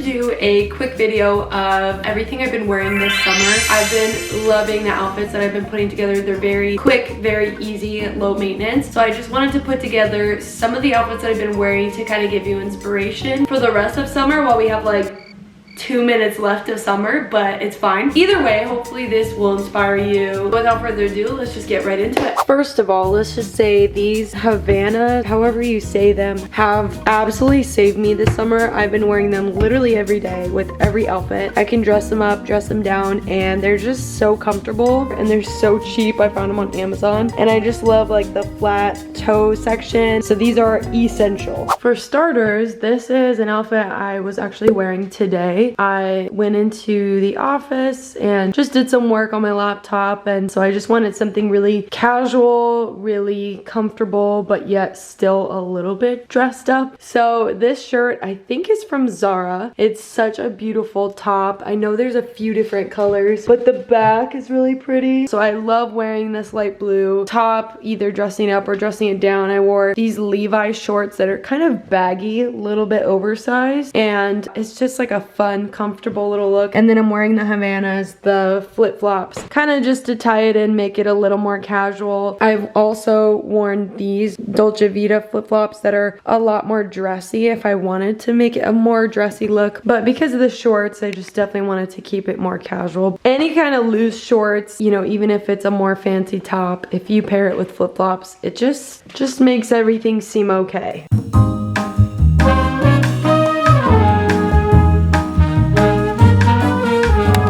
do a quick video of everything I've been wearing this summer. I've been loving the outfits that I've been putting together. They're very quick, very easy, low maintenance. So I just wanted to put together some of the outfits that I've been wearing to kind of give you inspiration for the rest of summer while we have like 2 minutes left of summer, but it's fine. Either way, hopefully this will inspire you. Without further ado, let's just get right into it. First of all, let's just say these Havana, however you say them, have absolutely saved me this summer. I've been wearing them literally every day with every outfit. I can dress them up, dress them down, and they're just so comfortable and they're so cheap. I found them on Amazon and I just love like the flat toe section. So these are essential. For starters, this is an outfit I was actually wearing today. I went into the office and just did some work on my laptop, and so I just wanted something really casual, really comfortable, but yet still a little bit dressed up. So this shirt I think is from Zara. It's such a beautiful top. I know there's a few different colors, but the back is really pretty. So I love wearing this light blue top, either dressing up or dressing it down. I wore these Levi shorts that are kind of baggy, a little bit oversized, and it's just like a fun, comfortable little look. And then I'm wearing the Havanas, the flip-flops, kind of just to tie it in, make it a little more casual. I've also worn these Dolce Vita flip-flops that are a lot more dressy if I wanted to make it a more dressy look, but because of the shorts, I just definitely wanted to keep it more casual. Any kind of loose shorts, you know, even if it's a more fancy top, if you pair it with flip-flops, it just makes everything seem okay.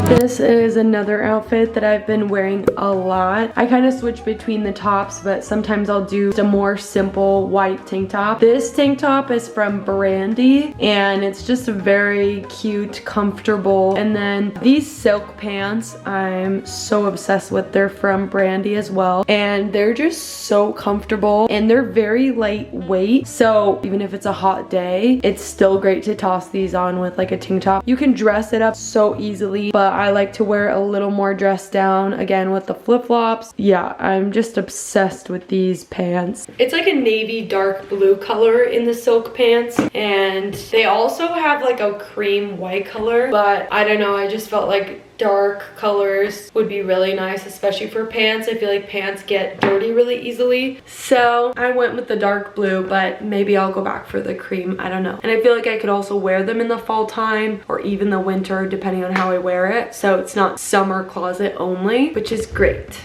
This is another outfit that I've been wearing a lot. I kind of switch between the tops, but sometimes I'll do a more simple white tank top. This tank top is from Brandy, and it's just very cute, comfortable. And then these silk pants, I'm so obsessed with. They're from Brandy as well, and they're just so comfortable, and they're very lightweight. So even if it's a hot day, it's still great to toss these on with like a tank top. You can dress it up so easily, but I like to wear a little more dressed down, again with the flip-flops. Yeah, I'm just obsessed with these pants. It's like a navy dark blue color in the silk pants, and they also have like a cream white color, but I don't know, I just felt like dark colors would be really nice, especially for pants. I feel like pants get dirty really easily, so I went with the dark blue, but maybe I'll go back for the cream, I don't know. And I feel like I could also wear them in the fall time or even the winter, depending on how I wear it, so it's not summer closet only, which is great.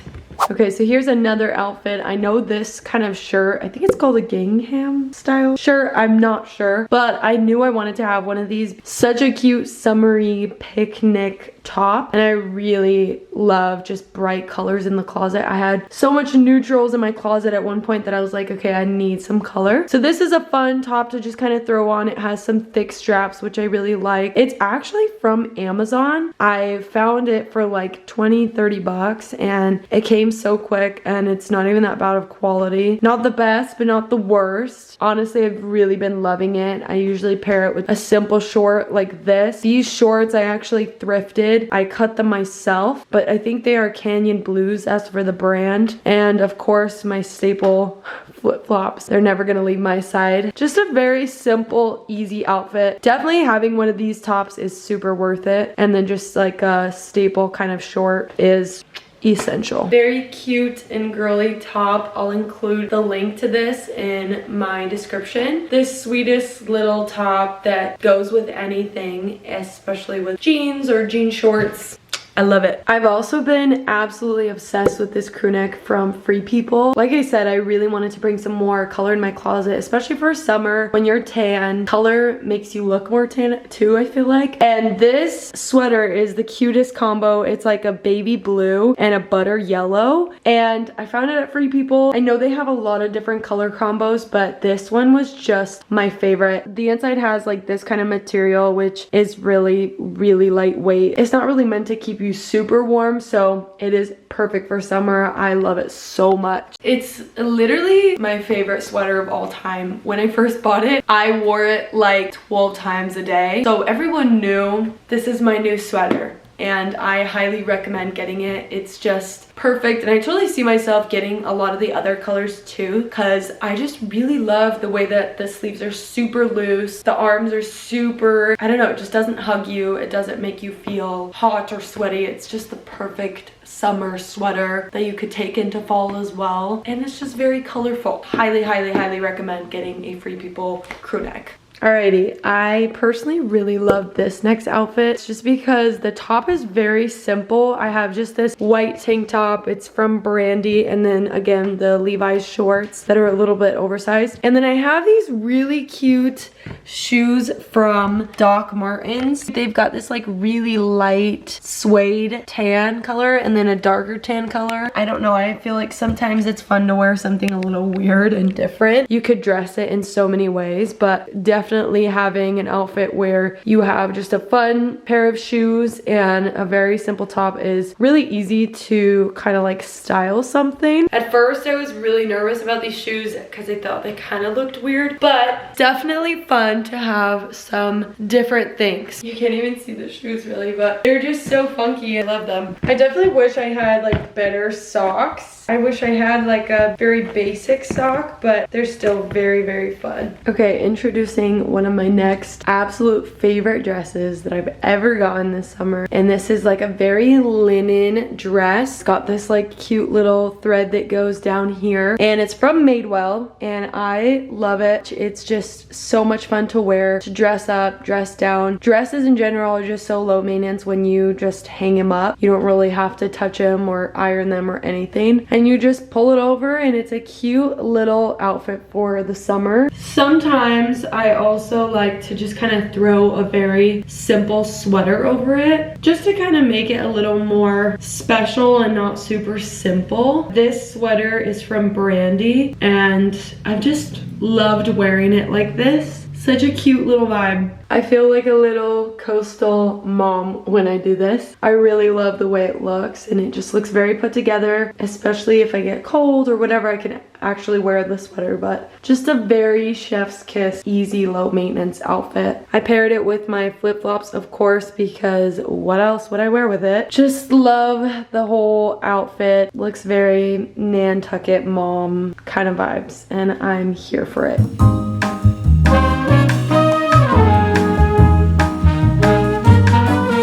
Okay, so here's another outfit. I know this kind of shirt, I think it's called a gingham style shirt, I'm not sure, but I knew I wanted to have one of these. Such a cute summery picnic top, and I really love just bright colors in the closet. I had so much neutrals in my closet at one point that I was like, okay, I need some color. So this is a fun top to just kind of throw on. It has some thick straps, which I really like. It's actually from Amazon. I found it for like 20-30 bucks, and it came so quick, and it's not even that bad of quality. Not the best, but not the worst. Honestly, I've really been loving it. I usually pair it with a simple short like this. These shorts I actually thrifted. I cut them myself, but I think they are Canyon Blues as for the brand. And of course, my staple flip-flops. They're never gonna leave my side. Just a very simple, easy outfit. Definitely having one of these tops is super worth it. And then just like a staple kind of short is essential. Very cute and girly top. I'll include the link to this in my description. This sweetest little top that goes with anything, especially with jeans or jean shorts. I love it. I've also been absolutely obsessed with this crew neck from Free People. Like I said, I really wanted to bring some more color in my closet, especially for summer. When you're tan, color makes you look more tan too, I feel like. And this sweater is the cutest combo. It's like a baby blue and a butter yellow, and I found it at Free People. I know they have a lot of different color combos, but this one was just my favorite. The inside has like this kind of material, which is really, really lightweight. It's not really meant to keep you super warm, so it is perfect for summer. I love it so much. It's literally my favorite sweater of all time. When I first bought it, I wore it like 12 times a day, so everyone knew this is my new sweater. and I highly recommend getting it. It's just perfect, and I totally see myself getting a lot of the other colors too, because I just really love the way that the sleeves are super loose, the arms are super, I don't know, it just doesn't hug you, it doesn't make you feel hot or sweaty. It's just the perfect summer sweater that you could take into fall as well, and it's just very colorful. Highly, highly, highly recommend getting a Free People crew neck. Alrighty, I personally really love this next outfit. It's just because the top is very simple. I have just this white tank top. It's from Brandy, and then again the Levi's shorts that are a little bit oversized. And then I have these really cute shoes from Doc Martens. They've got this like really light suede tan color and then a darker tan color. I don't know, I feel like sometimes it's fun to wear something a little weird and different. You could dress it in so many ways, but definitely having an outfit where you have just a fun pair of shoes and a very simple top is really easy to kind of like style something. At first I was really nervous about these shoes because I thought they kind of looked weird, but definitely fun to have some different things. You can't even see the shoes really, but they're just so funky. I love them. I definitely wish I had like better socks. I wish I had like a very basic sock, but they're still very, very fun. Okay, introducing one of my next absolute favorite dresses that I've ever gotten this summer. And this is like a very linen dress. Got this like cute little thread that goes down here. And it's from Madewell, and I love it. It's just so much fun to wear, to dress up, dress down. Dresses in general are just so low maintenance when you just hang them up. You don't really have to touch them or iron them or anything. And you just pull it over, and it's a cute little outfit for the summer. Sometimes I also like to just kind of throw a very simple sweater over it, just to kind of make it a little more special and not super simple. This sweater is from Brandy, and I've just loved wearing it like this. Such a cute little vibe. I feel like a little coastal mom when I do this. I really love the way it looks, and it just looks very put together, especially if I get cold or whatever. I can actually wear the sweater, but just a very chef's kiss, easy, low maintenance outfit. I paired it with my flip-flops, of course, because what else would I wear with it? Just love the whole outfit. Looks very Nantucket mom kind of vibes, and I'm here for it.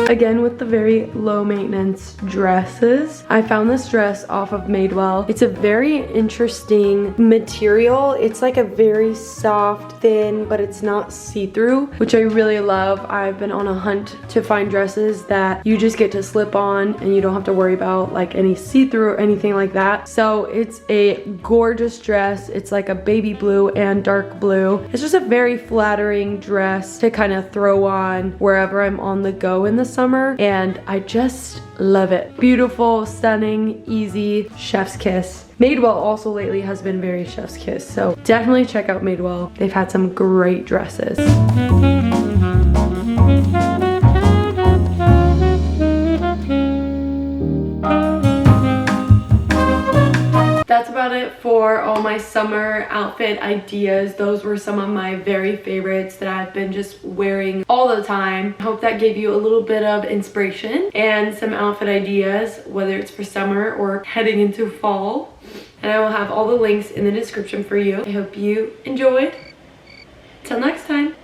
Again, with the very low maintenance dresses, I found this dress off of Madewell. It's a very interesting material. It's like a very soft, thin, but it's not see-through, which I really love. I've been on a hunt to find dresses that you just get to slip on and you don't have to worry about like any see-through or anything like that. So it's a gorgeous dress. It's like a baby blue and dark blue. It's just a very flattering dress to kind of throw on wherever I'm on the go in the summer, and I just love it. Beautiful, stunning, easy, chef's kiss. Madewell also lately has been very chef's kiss, so definitely check out Madewell. They've had some great dresses. That's about it for all my summer outfit ideas. Those were some of my very favorites that I've been just wearing all the time. I hope that gave you a little bit of inspiration and some outfit ideas, whether it's for summer or heading into fall. And I will have all the links in the description for you. I hope you enjoyed. Till next time.